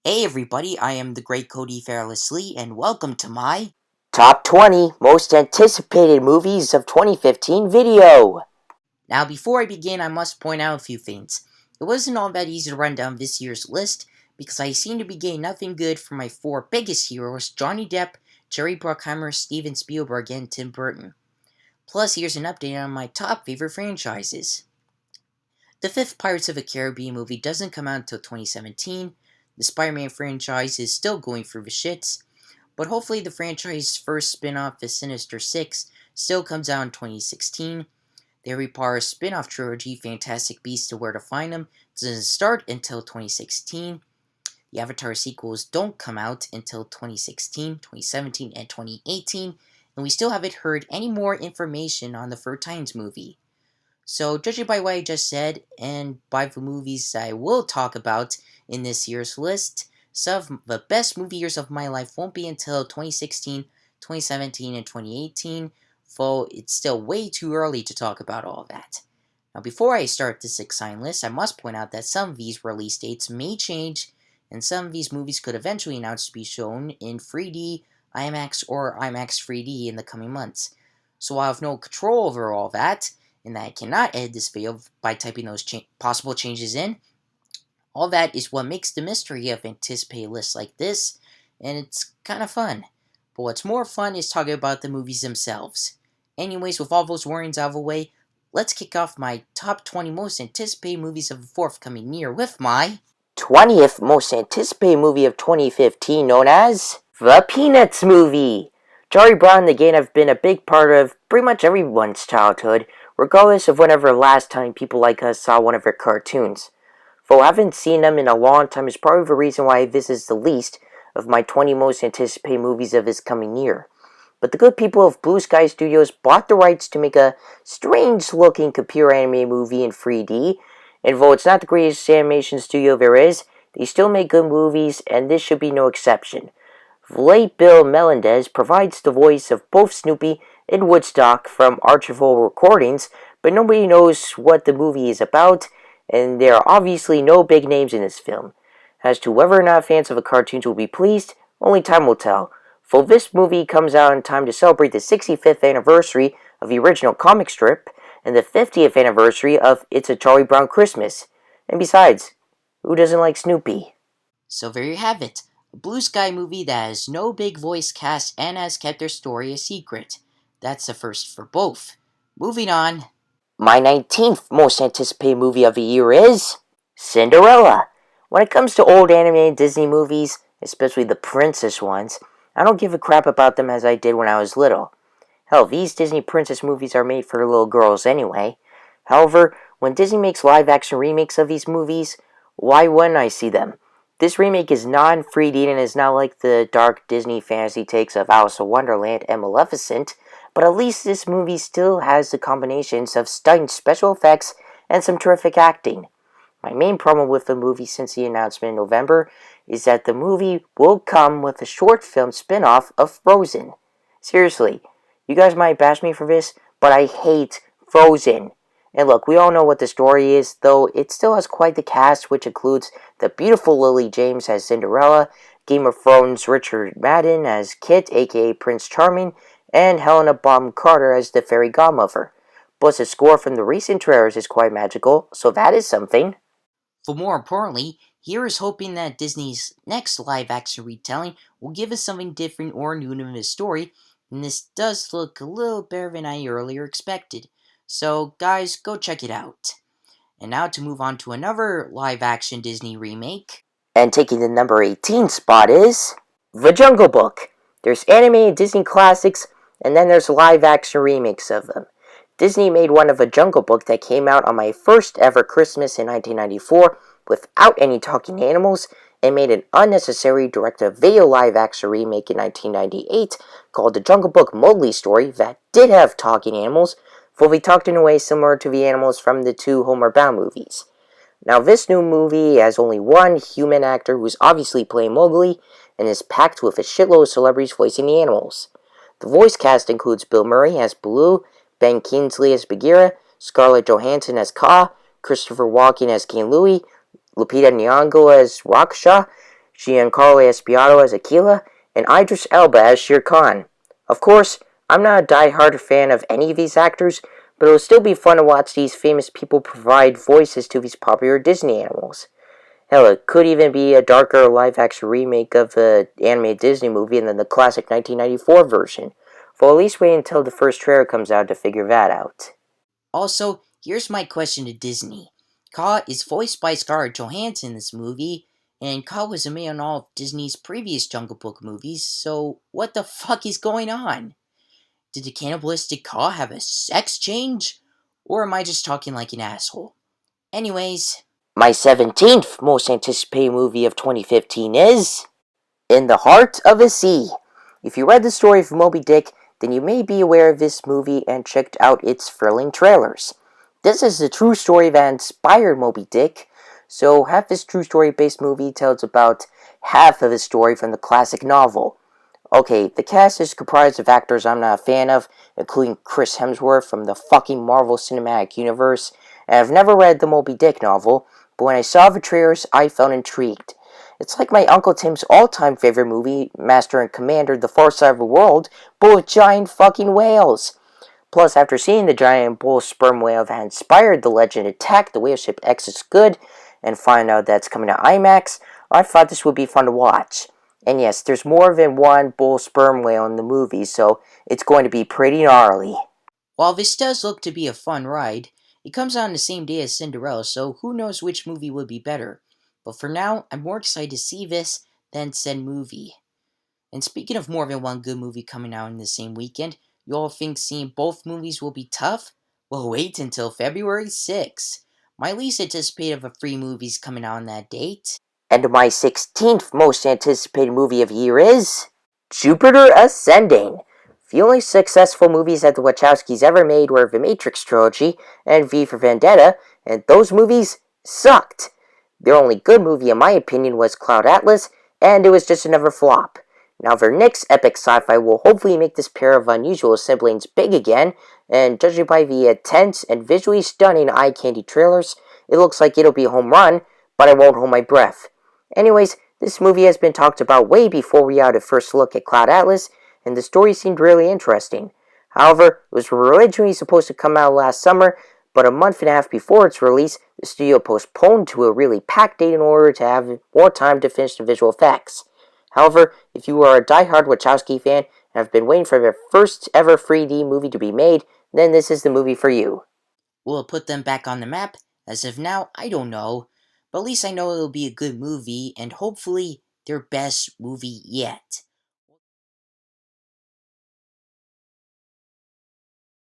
Hey everybody, I am the great Cody Fairless Lee, and welcome to my Top 20 Most Anticipated Movies of 2015 video. Now before I begin, I must point out a few things. It wasn't all that easy to run down this year's list, because I seem to be getting nothing good from my four biggest heroes, Johnny Depp, Jerry Bruckheimer, Steven Spielberg, and Tim Burton. Plus, here's an update on my top favorite franchises. The fifth Pirates of the Caribbean movie doesn't come out until 2017, the Spider-Man franchise is still going through the shits, but hopefully the franchise's first spin-off, The Sinister Six, still comes out in 2016. The Harry Potter spin-off trilogy, Fantastic Beasts and Where to Find Them, doesn't start until 2016. The Avatar sequels don't come out until 2016, 2017, and 2018, and we still haven't heard any more information on the Third Times movie. So, judging by what I just said, and by the movies I will talk about in this year's list, some of the best movie years of my life won't be until 2016, 2017, and 2018, though it's still way too early to talk about all of that. Now, before I start this exciting list, I must point out that some of these release dates may change, and some of these movies could eventually announce to be shown in 3D, IMAX, or IMAX 3D in the coming months. So I have no control over all that, and that I cannot edit this video by typing those possible changes in. All that is what makes the mystery of anticipated lists like this, and it's kind of fun. But what's more fun is talking about the movies themselves. Anyways, with all those worries out of the way, let's kick off my top 20 most anticipated movies of the forthcoming year with my 20th Most Anticipated Movie of 2015, known as The Peanuts Movie. Charlie Brown and the Gang have been a big part of pretty much everyone's childhood, regardless of whenever last time people like us saw one of their cartoons. Though I haven't seen them in a long time is probably the reason why this is the least of my 20 most anticipated movies of this coming year. But the good people of Blue Sky Studios bought the rights to make a strange-looking computer animated movie in 3D, and though it's not the greatest animation studio there is, they still make good movies, and this should be no exception. The late Bill Melendez provides the voice of both Snoopy and Woodstock from archival recordings, but nobody knows what the movie is about, and there are obviously no big names in this film. As to whether or not fans of the cartoons will be pleased, only time will tell. For this movie comes out in time to celebrate the 65th anniversary of the original comic strip and the 50th anniversary of It's a Charlie Brown Christmas. And besides, who doesn't like Snoopy? So there you have it, a Blue Sky movie that has no big voice cast and has kept their story a secret. That's a first for both. Moving on. My 19th most anticipated movie of the year is Cinderella. When it comes to old animated Disney movies, especially the princess ones, I don't give a crap about them as I did when I was little. Hell, these Disney princess movies are made for little girls anyway. However, when Disney makes live-action remakes of these movies, why wouldn't I see them? This remake is non-3D and is not like the dark Disney fantasy takes of Alice in Wonderland and Maleficent, but at least this movie still has the combinations of stunning special effects and some terrific acting. My main problem with the movie since the announcement in November is that the movie will come with a short film spin-off of Frozen. Seriously, you guys might bash me for this, but I hate Frozen. And look, we all know what the story is, though it still has quite the cast, which includes the beautiful Lily James as Cinderella, Game of Thrones' Richard Madden as Kit, aka Prince Charming, and Helena Bonham Carter as the fairy godmother. Plus, the score from the recent trailers is quite magical, so that is something. But more importantly, here is hoping that Disney's next live-action retelling will give us something different or new to the story, and this does look a little better than I earlier expected. So, guys, go check it out. And now to move on to another live-action Disney remake. And taking the number 18 spot is The Jungle Book. There's animated Disney classics, and then there's live-action remakes of them. Disney made one of A Jungle Book that came out on my first ever Christmas in 1994 without any talking animals, and made an unnecessary direct-to-video live-action remake in 1998 called The Jungle Book Mowgli Story that did have talking animals, for they talked in a way similar to the animals from the two Homeward Bound movies. Now, this new movie has only one human actor who's obviously playing Mowgli, and is packed with a shitload of celebrities voicing the animals. The voice cast includes Bill Murray as Baloo, Ben Kingsley as Bagheera, Scarlett Johansson as Kaa, Christopher Walken as King Louie, Lupita Nyong'o as Raksha, Giancarlo Esposito as Aquila, and Idris Elba as Shere Khan. Of course, I'm not a die-hard fan of any of these actors, but it'll still be fun to watch these famous people provide voices to these popular Disney animals. Hell, it could even be a darker live-action remake of the animated Disney movie than the classic 1994 version. Well, at least wait until the first trailer comes out to figure that out. Also, here's my question to Disney. Kaa is voiced by Scarlett Johansson in this movie, and Kaa was a man in all of Disney's previous Jungle Book movies, so what the fuck is going on? Did the cannibalistic Kaa have a sex change? Or am I just talking like an asshole? Anyways, My 17th most anticipated movie of 2015 is In the Heart of the Sea. If you read the story of Moby Dick, then you may be aware of this movie and checked out its thrilling trailers. This is the true story that inspired Moby Dick, so half this true story based movie tells about half of the story from the classic novel. Okay, the cast is comprised of actors I'm not a fan of, including Chris Hemsworth from the fucking Marvel Cinematic Universe, and I've never read the Moby Dick novel, but when I saw the trailers, I felt intrigued. It's like my Uncle Tim's all-time favorite movie, Master and Commander, The Far Side of the World, but with giant fucking whales. Plus, after seeing the giant bull sperm whale that inspired the legend Attack the Whale Ship X is Good, and find out that's coming to IMAX, I thought this would be fun to watch. And yes, there's more than one bull sperm whale in the movie, so it's going to be pretty gnarly. while this does look to be a fun ride, it comes out on the same day as Cinderella, so who knows which movie would be better. But for now, I'm more excited to see this than said movie. And speaking of more than one good movie coming out in the same weekend, you all think seeing both movies will be tough? Well, wait until February 6th. My least anticipated of the three movies coming out on that date. And my 16th most anticipated movie of the year is Jupiter Ascending. The only successful movies that the Wachowskis ever made were The Matrix trilogy and V for Vendetta, and those movies sucked. Their only good movie, in my opinion, was Cloud Atlas, and it was just another flop. Now, their next epic sci-fi will hopefully make this pair of unusual siblings big again, and judging by the intense and visually stunning eye-candy trailers, it looks like it'll be a home run, but I won't hold my breath. Anyways, this movie has been talked about way before we had a first look at Cloud Atlas, and the story seemed really interesting. However, it was originally supposed to come out last summer, but a month and a half before its release, the studio postponed to a really packed date in order to have more time to finish the visual effects. However, if you are a die-hard Wachowski fan and have been waiting for their first ever 3D movie to be made, then this is the movie for you. Will it put them back on the map? As of now, I don't know. But at least I know it'll be a good movie, and hopefully their best movie yet.